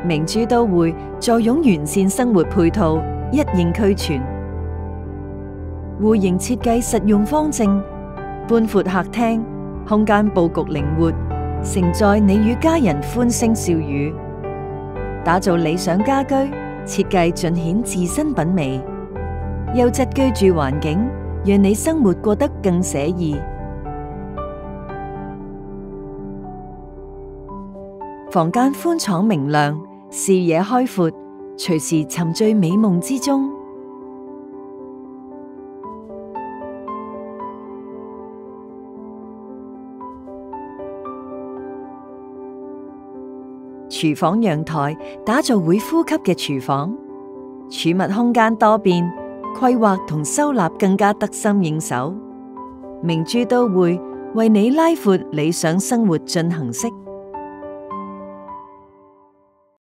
明珠都會坐擁完善生活配套，一應俱全。戶型設計實用方正，寬闊客廳，空間佈局靈活，承載你與家人歡聲笑語。打造理想家居，設計盡顯自身品味。優質居住環境，讓你生活過得更寫意。房間寬敞明亮，視野開闊，隨時沉醉美夢之中。廚房陽台打造會呼吸嘅廚房，儲物空間多變，規劃同收納更加得心應手。明珠都會為你拉闊理想生活進行式。